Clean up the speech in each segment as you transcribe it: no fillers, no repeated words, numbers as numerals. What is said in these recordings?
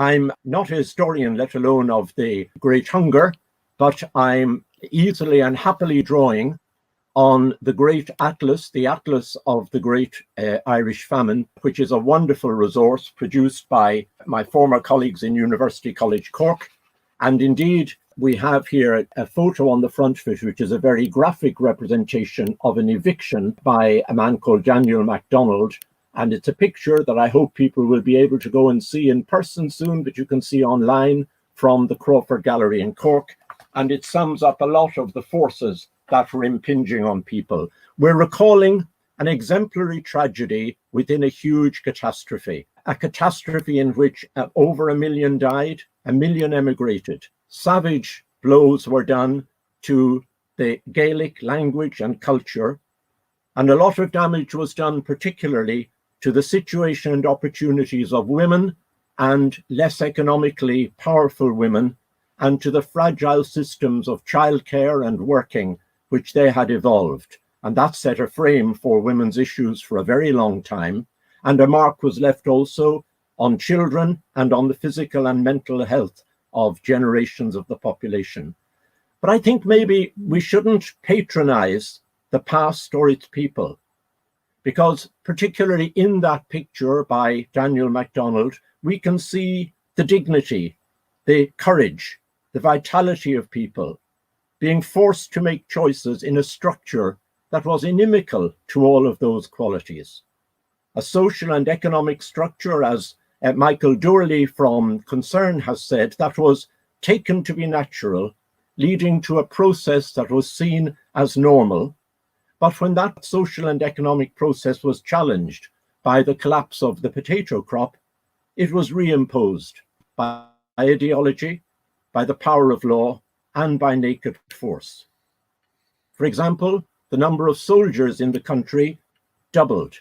I'm not a historian, let alone of the Great Hunger, but I'm easily and happily drawing on the Great Atlas, the Atlas of the Great Irish Famine, which is a wonderful resource produced by my former colleagues in University College Cork. And indeed, we have here a photo on the front of it, which is a very graphic representation of an eviction by a man called Daniel MacDonald. And it's a picture that I hope people will be able to go and see in person soon, but you can see online from the Crawford Gallery in Cork. And it sums up a lot of the forces that were impinging on people. We're recalling an exemplary tragedy within a huge catastrophe, a catastrophe in which over 1 million died, 1 million emigrated. Savage blows were done to the Gaelic language and culture, and a lot of damage was done particularly to the situation and opportunities of women and less economically powerful women, and to the fragile systems of childcare and working which they had evolved. And that set a frame for women's issues for a very long time. And a mark was left also on children and on the physical and mental health of generations of the population. But I think maybe we shouldn't patronize the past or its people, because particularly in that picture by Daniel MacDonald, we can see the dignity, the courage, the vitality of people being forced to make choices in a structure that was inimical to all of those qualities. A social and economic structure, as Michael Dourley from Concern has said, that was taken to be natural, leading to a process that was seen as normal. But when that social and economic process was challenged by the collapse of the potato crop, it was reimposed by ideology, by the power of law, and by naked force. For example, the number of soldiers in the country doubled,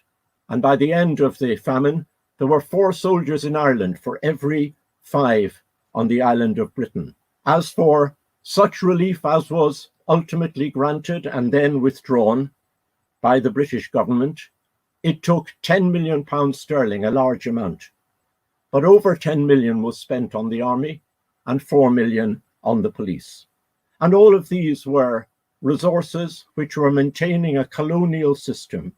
and by the end of the famine, there were 4 soldiers in Ireland for every 5 on the island of Britain. As for such relief as was ultimately granted and then withdrawn by the British government, it took £10 million sterling, a large amount. But over 10 million was spent on the army and 4 million on the police. And all of these were resources which were maintaining a colonial system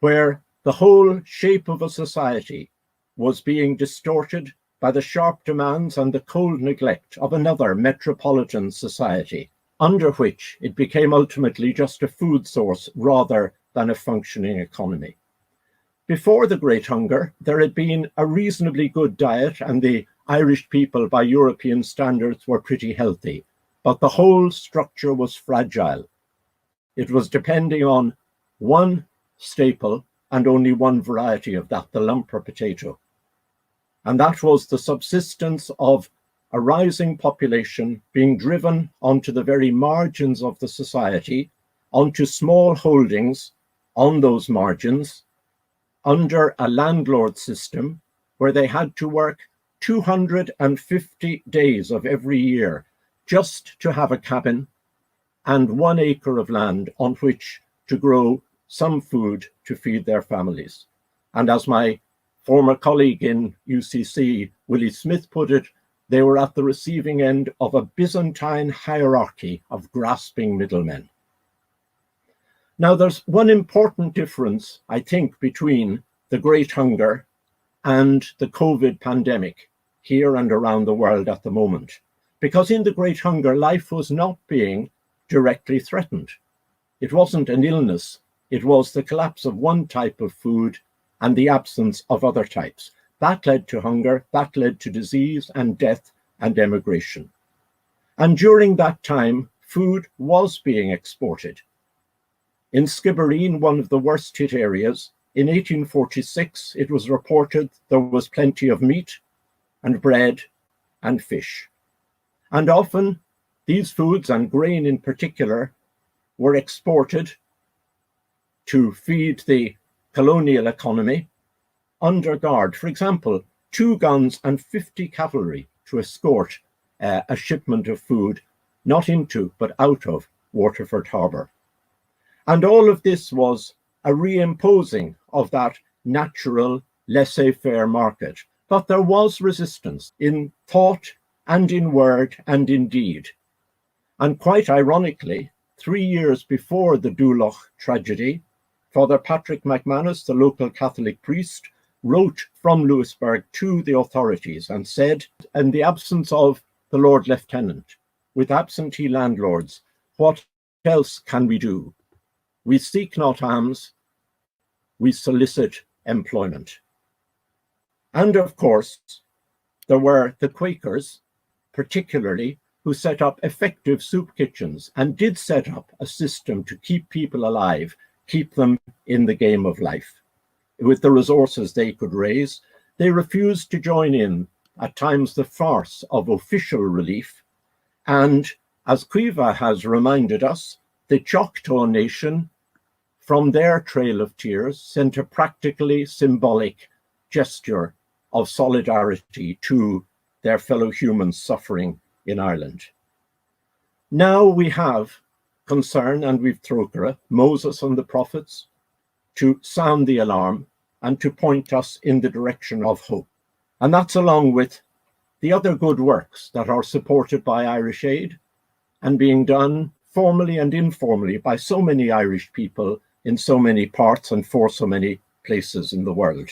where the whole shape of a society was being distorted by the sharp demands and the cold neglect of another metropolitan society, under which it became ultimately just a food source rather than a functioning economy. Before the Great Hunger, there had been a reasonably good diet, and the Irish people, by European standards, were pretty healthy, but the whole structure was fragile. It was depending on one staple and only one variety of that, the lumper potato. And that was the subsistence of a rising population being driven onto the very margins of the society, onto small holdings on those margins, under a landlord system where they had to work 250 days of every year just to have a cabin and 1 acre of land on which to grow some food to feed their families. And as my former colleague in UCC, Willie Smith, put it, they were at the receiving end of a Byzantine hierarchy of grasping middlemen. Now, there's one important difference, I think, between the Great Hunger and the COVID pandemic here and around the world at the moment. Because in the Great Hunger, life was not being directly threatened. It wasn't an illness. It was the collapse of one type of food and the absence of other types. That led to hunger, that led to disease and death and emigration. And during that time, food was being exported. In Skibbereen, one of the worst hit areas, in 1846, it was reported there was plenty of meat and bread and fish. And often these foods, and grain in particular, were exported to feed the colonial economy under guard. For example, 2 guns and 50 cavalry to escort a shipment of food, not into, but out of Waterford Harbour. And all of this was a reimposing of that natural laissez-faire market, But there was resistance in thought and in word and in deed. And quite ironically, 3 years before the Dúlach tragedy, Father Patrick McManus, the local Catholic priest, wrote from Louisburg to the authorities and said, in the absence of the Lord Lieutenant, with absentee landlords, what else can we do? We seek not alms, we solicit employment. And of course, there were the Quakers, particularly, who set up effective soup kitchens and did set up a system to keep people alive, keep them in the game of life. With the resources they could raise, they refused to join in, at times, the farce of official relief. And as Cueva has reminded us, the Choctaw Nation, from their trail of tears, sent a practically symbolic gesture of solidarity to their fellow humans suffering in Ireland. Now we have concern, and we've Trócaire, Moses and the prophets, to sound the alarm and to point us in the direction of hope. And that's along with the other good works that are supported by Irish Aid and being done formally and informally by so many Irish people in so many parts and for so many places in the world.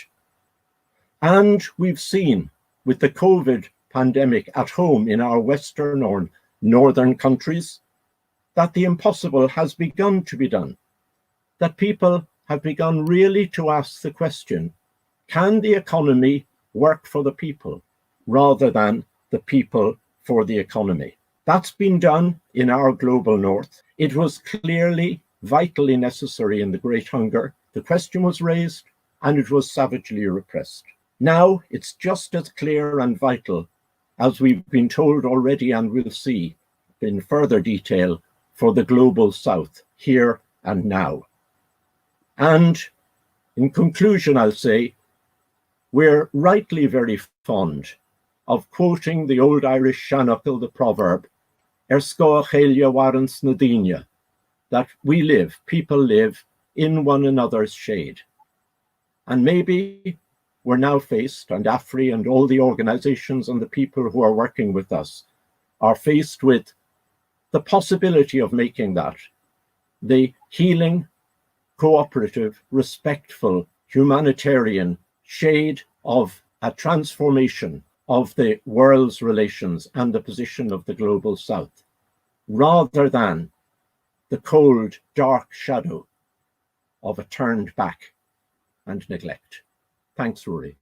And we've seen with the COVID pandemic at home in our Western or Northern countries that the impossible has begun to be done, that people have begun really to ask the question, can the economy work for the people rather than the people for the economy? That's been done in our global north. It was clearly vitally necessary in the Great Hunger. The question was raised and it was savagely repressed. Now it's just as clear and vital, as we've been told already and will see in further detail, for the global south, here and now. And in conclusion, I'll say, we're rightly very fond of quoting the old Irish Shanachil, the proverb, Scoa Chéile Warrants Nadine, that we live, people live in one another's shade. And maybe we're now faced, and Afri and all the organizations and the people who are working with us are faced with the possibility of making that the healing, cooperative, respectful, humanitarian shade of a transformation of the world's relations and the position of the global south, rather than the cold, dark shadow of a turned back and neglect. Thanks, Rory.